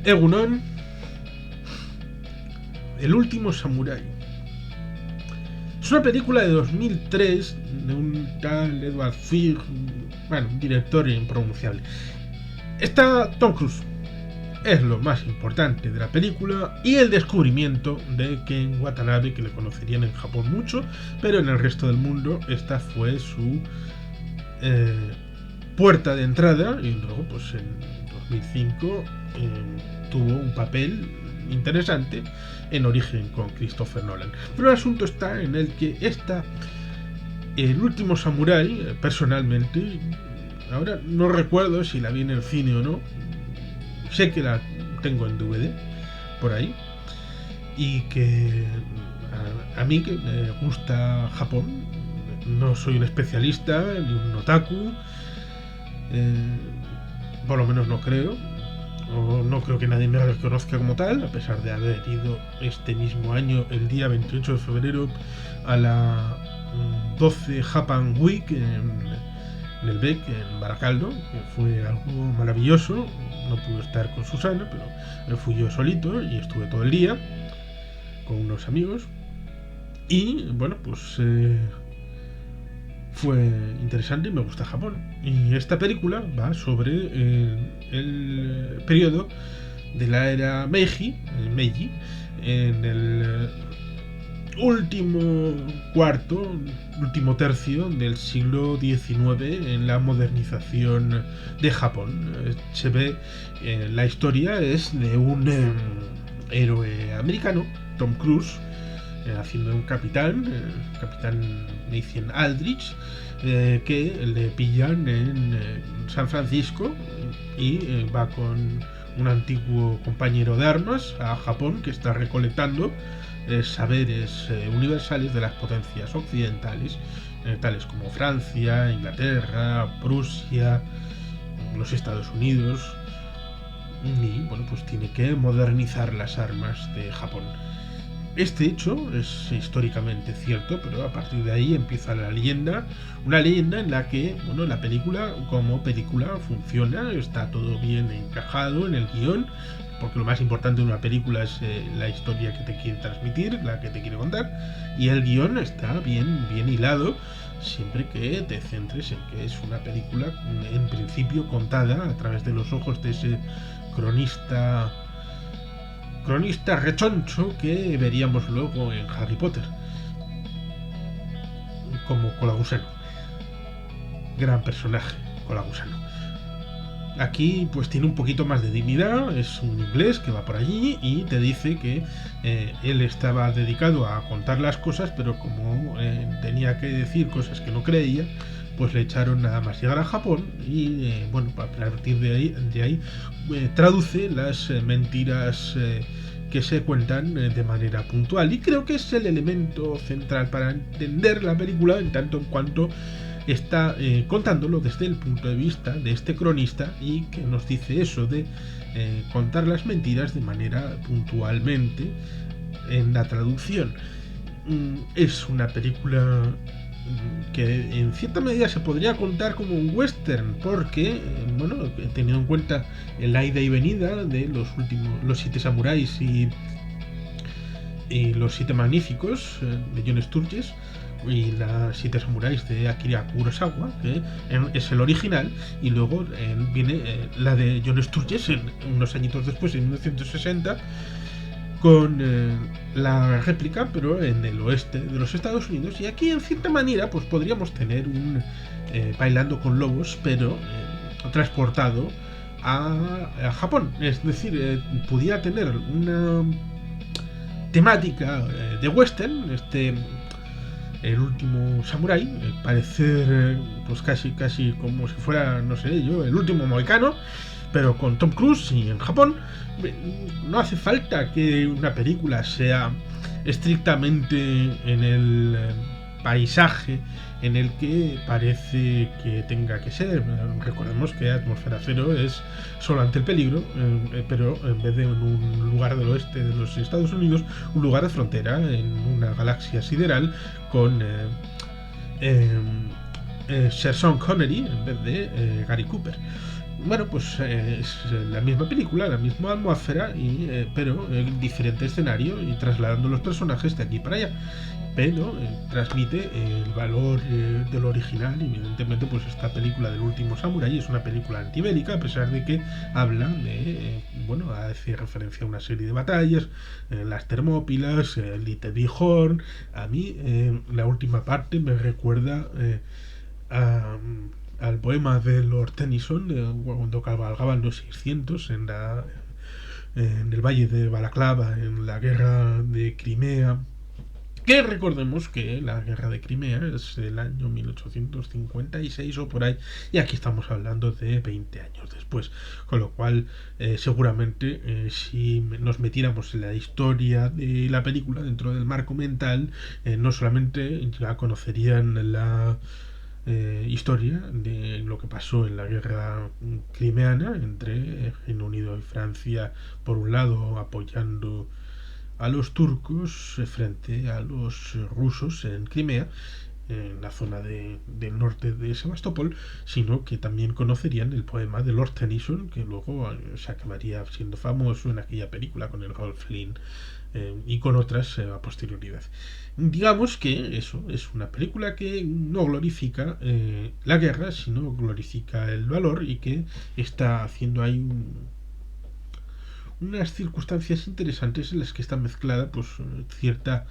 Egunon, El último samurái. Es una película de 2003 de un tal Edward Figg, un director impronunciable. Está Tom Cruise. Es lo más importante de la película y el descubrimiento de Ken Watanabe, que le conocerían en Japón mucho, pero en el resto del mundo esta fue su puerta de entrada, y luego pues en 2005 tuvo un papel interesante en Origen con Christopher Nolan. Pero el asunto está en el que El último samurái, personalmente, ahora no recuerdo si la vi en el cine o no, sé que la tengo en DVD por ahí, y que a mí que me gusta Japón, no soy un especialista ni un otaku, por lo menos no creo, o no creo que nadie me reconozca como tal, a pesar de haber ido este mismo año, el día 28 de febrero, a la 12 Japan Week en el BEC, en Baracaldo, que fue algo maravilloso. No pude estar con Susana, pero me fui yo solito y estuve todo el día con unos amigos. Y bueno, pues fue interesante y me gusta Japón. Y esta película va sobre el periodo de la era Meiji, en el último tercio del siglo XIX, en la modernización de Japón. Se ve, la historia es de un héroe americano, Tom Cruise, haciendo un capitán Nathan Aldrich, que le pillan en San Francisco y va con un antiguo compañero de armas a Japón, que está recolectando saberes universales de las potencias occidentales, tales como Francia, Inglaterra, Prusia, los Estados Unidos, y bueno, pues tiene que modernizar las armas de Japón. Este hecho es históricamente cierto, pero a partir de ahí empieza la leyenda, una leyenda en la que, bueno, la película como película funciona, está todo bien encajado en el guión, porque lo más importante de una película es la historia que te quiere transmitir, la que te quiere contar, y el guión está bien hilado, siempre que te centres en que es una película en principio contada a través de los ojos de ese cronista rechoncho que veríamos luego en Harry Potter, como Colagusano. Gran personaje, Colagusano. Aquí pues tiene un poquito más de dignidad, es un inglés que va por allí y te dice que él estaba dedicado a contar las cosas, pero como tenía que decir cosas que no creía, pues le echaron nada más llegar a Japón y bueno, a partir de ahí traduce las mentiras que se cuentan de manera puntual, y creo que es el elemento central para entender la película, en tanto en cuanto está contándolo desde el punto de vista de este cronista, y que nos dice eso de contar las mentiras de manera puntualmente en la traducción. Es una película que en cierta medida se podría contar como un western, porque, bueno, teniendo en cuenta el ida y venida de los 7 samuráis y los 7 magníficos de John Sturges, y las 7 samuráis de Akira Kurosawa, que es el original, y luego viene la de John Sturges unos añitos después, en 1960, con la réplica, pero en el oeste de los Estados Unidos. Y aquí, en cierta manera, pues podríamos tener un Bailando con Lobos, pero transportado a Japón. Es decir, pudiera tener una temática de western, el último samurái, parecer pues casi como si fuera, no sé yo, el último mohicano, pero con Tom Cruise y en Japón. No hace falta que una película sea estrictamente en el paisaje en el que parece que tenga que ser. Recordemos que Atmósfera Cero es Solo ante el peligro, pero en vez de en un lugar del oeste de los Estados Unidos, un lugar de frontera, en una galaxia sideral, con Sean Connery en vez de Gary Cooper. bueno, pues es la misma película, la misma atmósfera, pero en diferente escenario y trasladando los personajes de aquí para allá. Pero transmite el valor del original. Y evidentemente, pues esta película del último Samurai es una película antibélica, a pesar de que habla de, bueno, hace referencia a una serie de batallas, las Termópilas, el Little Bighorn. A mí, la última parte me recuerda a, al poema de Lord Tennyson, cuando cabalgaban los 600 en el valle de Balaclava, en la guerra de Crimea. Que recordemos que la guerra de Crimea es el año 1856 o por ahí, y aquí estamos hablando de 20 años después. Con lo cual, seguramente, si nos metiéramos en la historia de la película dentro del marco mental, no solamente ya conocerían la historia de lo que pasó en la guerra crimeana entre Reino Unido y Francia, por un lado apoyando a los turcos frente a los rusos en Crimea, en la zona del norte de Sebastopol, sino que también conocerían el poema de Lord Tennyson, que luego se acabaría siendo famoso en aquella película con el Rolf Flynn, y con otras a posterioridad. Digamos que eso es una película que no glorifica la guerra, sino glorifica el valor, y que está haciendo ahí unas circunstancias interesantes en las que está mezclada pues cierta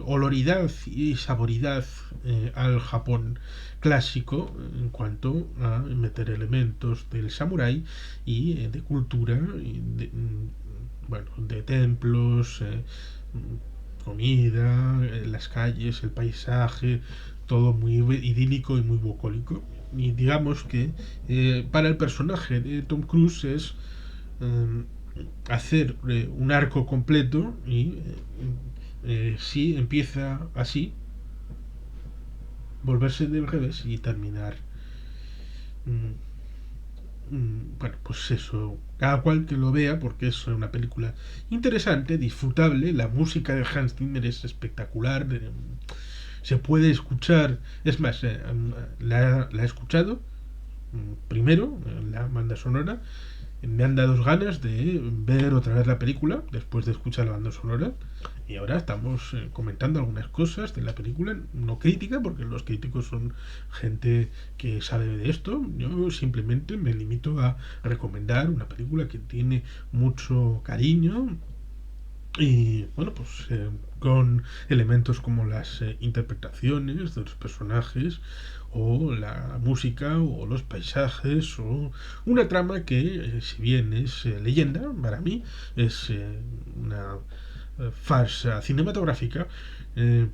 oloridad y saboridad al Japón clásico, en cuanto a meter elementos del samurái y de cultura, y de, bueno, de templos, comida, las calles, el paisaje, todo muy idílico y muy bucólico. Y digamos que para el personaje de Tom Cruise es hacer un arco completo, y si empieza así, volverse del revés y terminar, bueno, pues eso, cada cual que lo vea, porque es una película interesante, disfrutable. La música de Hans Zimmer es espectacular, se puede escuchar, es más, la he escuchado primero, la banda sonora. Me han dado ganas de ver otra vez la película después de escuchar la banda sonora, y ahora estamos comentando algunas cosas de la película, no crítica, porque los críticos son gente que sabe de esto. Yo simplemente me limito a recomendar una película que tiene mucho cariño, y bueno, pues con elementos como las interpretaciones de los personajes, o la música, o los paisajes, o una trama que, si bien es leyenda, para mí es una farsa cinematográfica,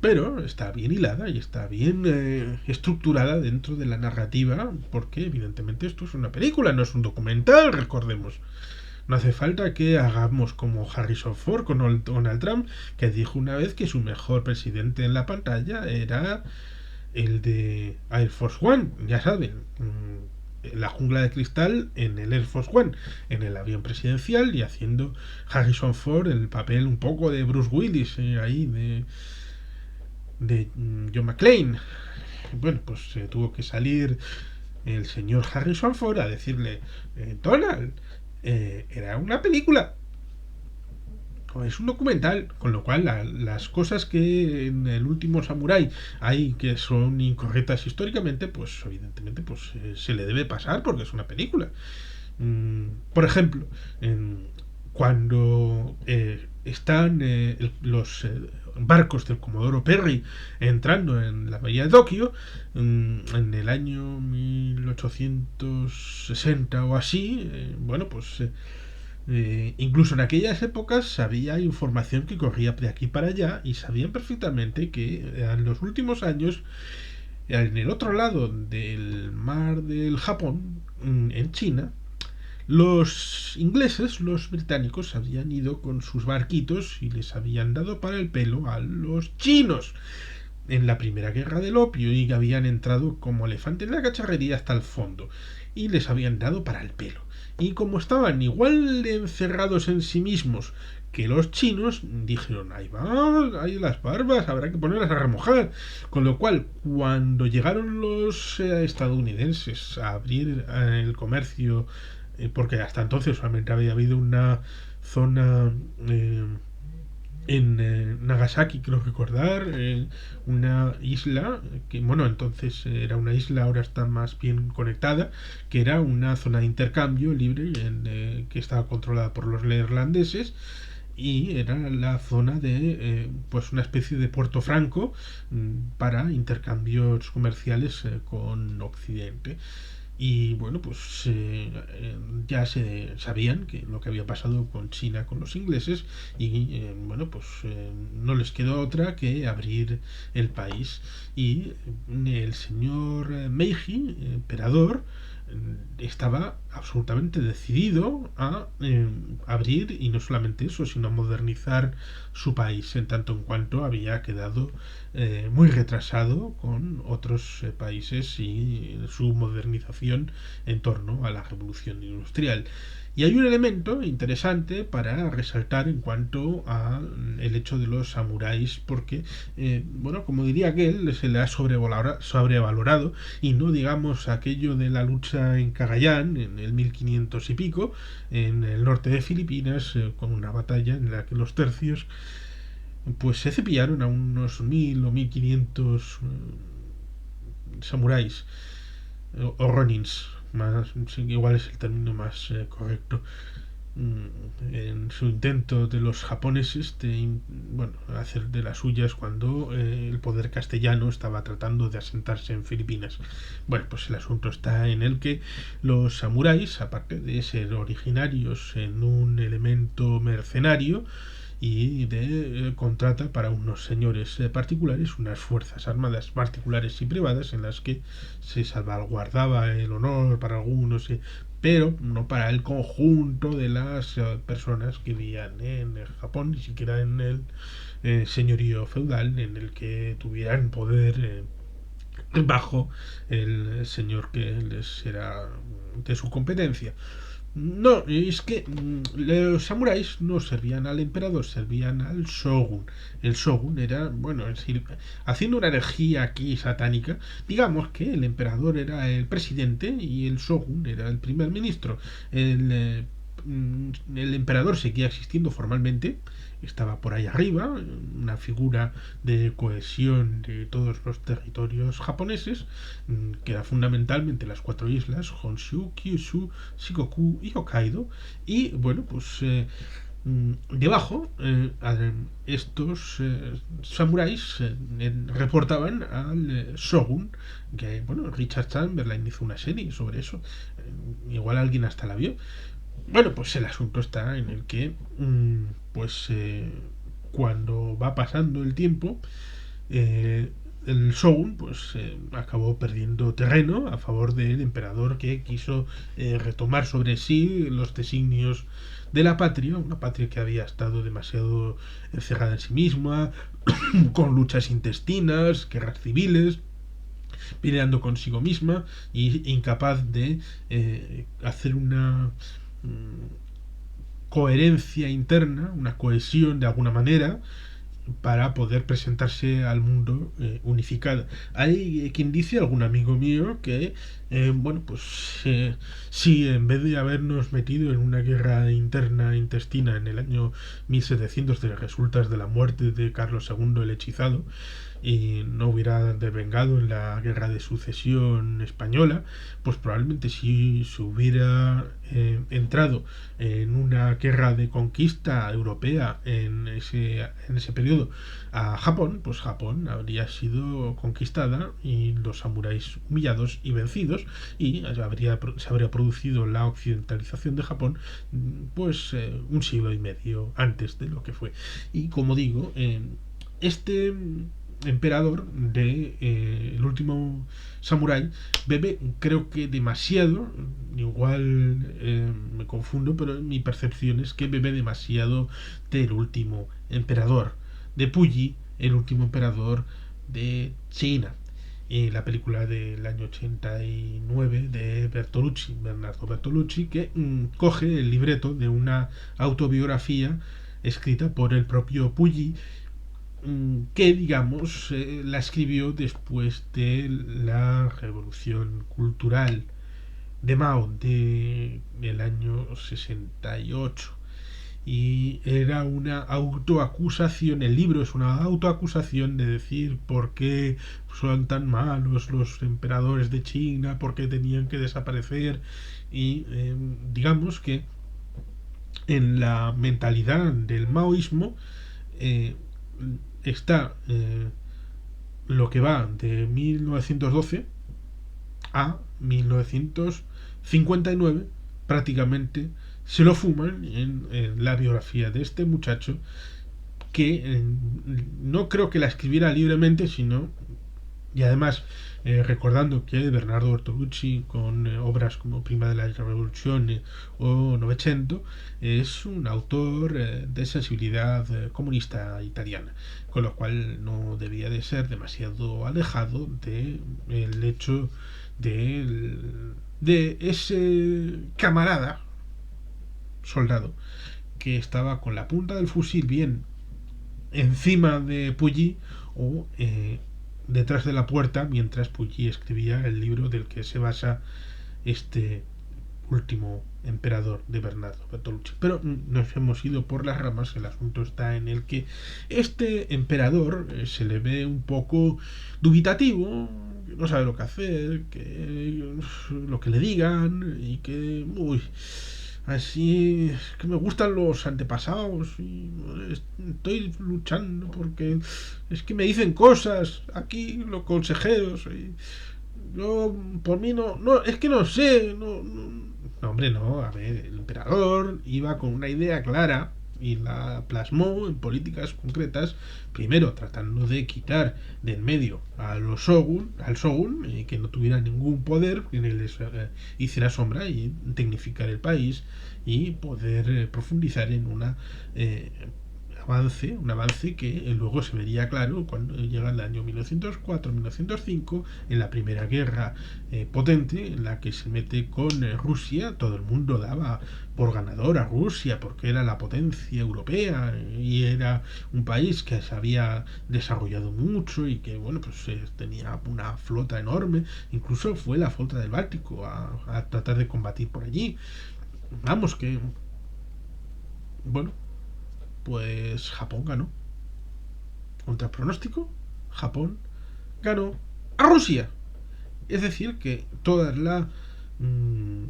pero está bien hilada y está bien estructurada dentro de la narrativa, porque evidentemente esto es una película, no es un documental, recordemos. No hace falta que hagamos como Harrison Ford con Donald Trump, que dijo una vez que su mejor presidente en la pantalla era el de Air Force One, ya saben, la jungla de cristal en el Air Force One, en el avión presidencial, y haciendo Harrison Ford el papel un poco de Bruce Willis, ahí de John McClane. Bueno, pues tuvo que salir el señor Harrison Ford a decirle, Donald, era una película, o es un documental, con lo cual las cosas que en el último Samurai hay que son incorrectas históricamente, pues evidentemente pues se le debe pasar, porque es una película. Por ejemplo, cuando están los barcos del Comodoro Perry entrando en la bahía de Tokio, en el año 1860 o así, bueno, pues incluso en aquellas épocas había información que corría de aquí para allá, y sabían perfectamente que en los últimos años, en el otro lado del mar del Japón, en China, los ingleses, los británicos, habían ido con sus barquitos y les habían dado para el pelo a los chinos en la primera guerra del opio, y habían entrado como elefante en la cacharrería hasta el fondo, y les habían dado para el pelo. y como estaban igual de encerrados en sí mismos que los chinos, dijeron, ahí va, ahí las barbas, habrá que ponerlas a remojar. Con lo cual, cuando llegaron los estadounidenses a abrir el comercio, porque hasta entonces solamente había habido una zona en Nagasaki, creo recordar, una isla, que bueno, entonces era una isla, ahora está más bien conectada, que era una zona de intercambio libre que estaba controlada por los neerlandeses y era la zona de pues una especie de Puerto Franco para intercambios comerciales con Occidente. Y bueno, pues ya se sabían que lo que había pasado con China con los ingleses y bueno, pues no les quedó otra que abrir el país. Y el señor Meiji, emperador, estaba absolutamente decidido a abrir, y no solamente eso, sino a modernizar su país, en tanto en cuanto había quedado muy retrasado con otros países y su modernización en torno a la revolución industrial. Y hay un elemento interesante para resaltar en cuanto a el hecho de los samuráis, porque, bueno, como diría aquel, se le ha sobrevalorado, y no digamos aquello de la lucha en Cagayán, en el 1500 y pico, en el norte de Filipinas, con una batalla en la que los tercios pues se cepillaron a unos 1000 o 1500 samuráis o ronins, más, igual es el término más correcto, en su intento de los japoneses de bueno, hacer de las suyas cuando el poder castellano estaba tratando de asentarse en Filipinas. Bueno, pues el asunto está en el que los samuráis, aparte de ser originarios en un elemento mercenario y de contrata para unos señores particulares unas fuerzas armadas particulares y privadas en las que se salvaguardaba el honor para algunos, pero no para el conjunto de las personas que vivían en Japón, ni siquiera en el señorío feudal en el que tuvieran poder bajo el señor que les era de su competencia. No, es que los samuráis no servían al emperador, servían al shogun. El shogun era, bueno, es decir, haciendo una herejía aquí satánica, digamos que el emperador era el presidente y el shogun era el primer ministro. El emperador seguía existiendo formalmente, estaba por ahí arriba, una figura de cohesión de todos los territorios japoneses, que era fundamentalmente las cuatro islas, Honshu, Kyushu, Shikoku y Hokkaido, y bueno, pues debajo estos samuráis reportaban al shogun, que bueno, Richard Chamberlain hizo una serie sobre eso, igual alguien hasta la vio. Bueno, pues el asunto está en el que, pues cuando va pasando el tiempo, el shogun pues acabó perdiendo terreno a favor del emperador, que quiso retomar sobre sí los designios de la patria, una patria que había estado demasiado encerrada en sí misma, con luchas intestinas, guerras civiles, peleando consigo misma y incapaz de hacer una coherencia interna, una cohesión de alguna manera para poder presentarse al mundo unificada. Hay quien dice, algún amigo mío, que bueno, pues si en vez de habernos metido en una guerra interna intestina en el año 1700 de resultas de la muerte de Carlos II el Hechizado, y no hubiera devengado en la guerra de sucesión española, pues probablemente si se hubiera entrado en una guerra de conquista europea en ese periodo a Japón, pues Japón habría sido conquistada y los samuráis humillados y vencidos, y se habría producido la occidentalización de Japón pues un siglo y medio antes de lo que fue. Y como digo, este emperador de el último samurái bebe, creo que demasiado, igual me confundo, pero mi percepción es que bebe demasiado del último emperador de Puyi, el último emperador de China. y la película del año 89 de Bertolucci, Bernardo Bertolucci, que coge el libreto de una autobiografía escrita por el propio Puyi, que digamos la escribió después de la revolución cultural de Mao del año 68. Y era una autoacusación, el libro es una autoacusación de decir por qué son tan malos los emperadores de China, por qué tenían que desaparecer. Y digamos que en la mentalidad del maoísmo eh, está lo que va de 1912 a 1959, prácticamente se lo fuman en la biografía de este muchacho, que no creo que la escribiera libremente, sino, y además recordando que Bernardo Bertolucci, con obras como Prima de la Revolución o Novecento, es un autor de sensibilidad comunista italiana, con lo cual no debía de ser demasiado alejado del hecho de ese camarada soldado que estaba con la punta del fusil bien encima de Puyi o detrás de la puerta mientras Puyi escribía el libro del que se basa este último emperador de Bernardo Bertolucci. Pero nos hemos ido por las ramas. El asunto está en el que este emperador se le ve un poco dubitativo, que no sabe lo que hacer, que lo que le digan, y que así es que me gustan los antepasados y estoy luchando porque es que me dicen cosas aquí los consejeros y yo por mí no es que no sé, no, hombre, no, a ver, el emperador iba con una idea clara y la plasmó en políticas concretas, primero tratando de quitar de en medio al shogun, que no tuviera ningún poder, que les hiciera sombra, y tecnificar el país y poder profundizar en un avance que luego se vería claro cuando llega el año 1904-1905, en la primera guerra potente en la que se mete con Rusia. Todo el mundo daba por ganador a Rusia porque era la potencia europea y era un país que se había desarrollado mucho y que bueno, pues tenía una flota enorme, incluso fue la flota del Báltico a tratar de combatir por allí. Vamos, que bueno, pues Japón ganó. Contra pronóstico, Japón ganó a Rusia. Es decir, que toda la mmm,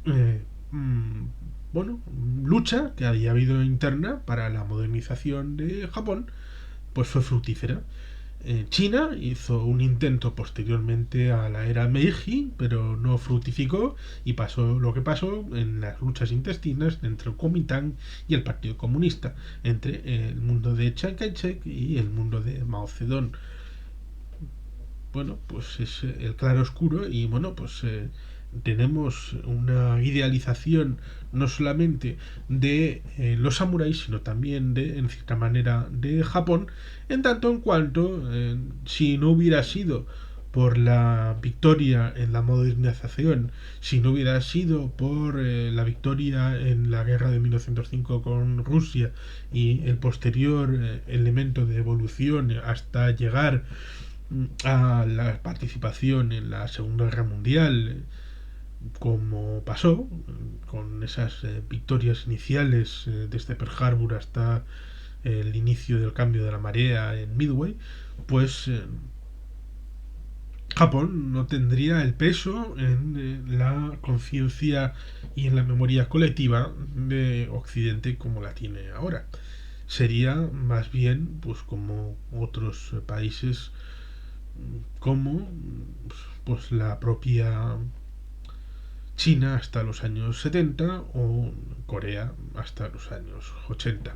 eh, mmm, bueno, lucha que había habido interna para la modernización de Japón, pues fue fructífera. China hizo un intento posteriormente a la era Meiji, pero no fructificó y pasó lo que pasó en las luchas intestinas entre el Kuomintang y el Partido Comunista, entre el mundo de Chiang Kai-shek y el mundo de Mao Zedong. Bueno, pues es el claro oscuro y bueno, pues tenemos una idealización no solamente de los samuráis, sino también de, en cierta manera, de Japón, en tanto en cuanto, si no hubiera sido por la victoria en la modernización, si no hubiera sido por la victoria en la guerra de 1905 con Rusia y el posterior elemento de evolución hasta llegar a la participación en la Segunda Guerra Mundial, como pasó con esas victorias iniciales desde Pearl Harbor hasta el inicio del cambio de la marea en Midway, pues Japón no tendría el peso en la conciencia y en la memoria colectiva de Occidente como la tiene ahora. Sería más bien pues como otros países, como pues la propia China hasta los años 70 o Corea hasta los años 80.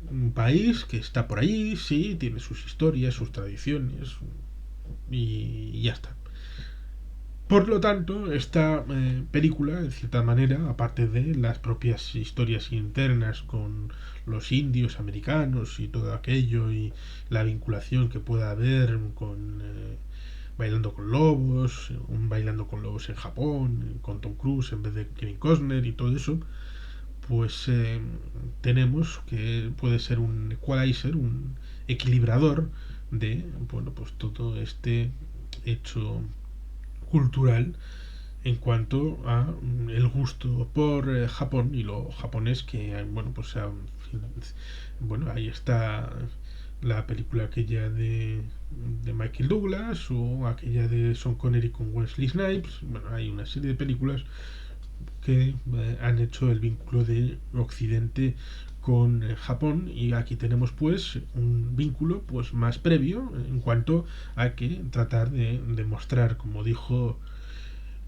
Un país que está por ahí, sí, tiene sus historias, sus tradiciones y ya está. Por lo tanto, esta película, en cierta manera, aparte de las propias historias internas con los indios americanos y todo aquello y la vinculación que pueda haber con Bailando con Lobos, un Bailando con Lobos en Japón, con Tom Cruise en vez de Kevin Costner y todo eso, pues tenemos que puede ser un equalizer, un equilibrador de, bueno, pues todo este hecho cultural en cuanto a el gusto por Japón y lo japonés que, bueno, pues bueno, ahí está la película aquella de Michael Douglas o aquella de Sean Connery con Wesley Snipes. Bueno, hay una serie de películas que han hecho el vínculo de Occidente con Japón, y aquí tenemos pues un vínculo pues más previo en cuanto a que tratar de demostrar, como dijo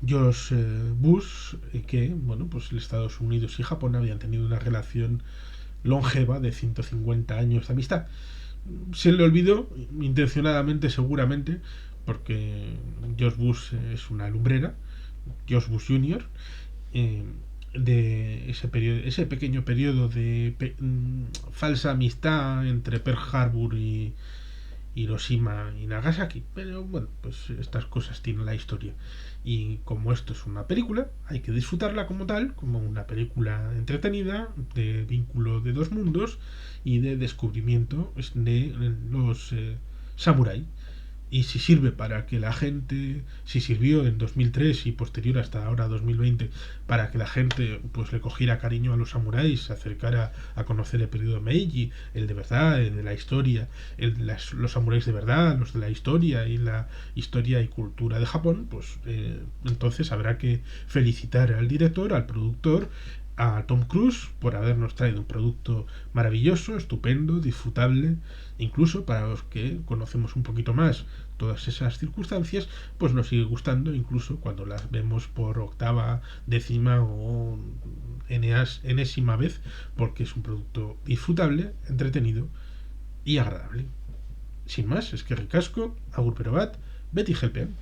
George Bush, que bueno, pues Estados Unidos y Japón habían tenido una relación longeva de 150 años de amistad. Se le olvidó intencionadamente, seguramente, porque George Bush es una lumbrera, George Bush Jr., eh, de ese pequeño periodo de falsa amistad entre Pearl Harbor y Hiroshima y Nagasaki. Pero bueno, pues estas cosas tienen la historia. Y como esto es una película, hay que disfrutarla como tal, como una película entretenida, de vínculo de dos mundos y de descubrimiento de los samuráis. Y si sirve para que la gente, si sirvió en 2003 y posterior hasta ahora 2020, para que la gente pues le cogiera cariño a los samuráis, se acercara a conocer el periodo Meiji, el de verdad, el de la historia, los samuráis de verdad, los de la historia y la historia y cultura de Japón, pues entonces habrá que felicitar al director, al productor, a Tom Cruise por habernos traído un producto maravilloso, estupendo, disfrutable, incluso para los que conocemos un poquito más todas esas circunstancias, pues nos sigue gustando incluso cuando las vemos por octava, décima o enésima vez, porque es un producto disfrutable, entretenido y agradable. Sin más, es que ricasco, agur pero bat, Betty Helpen.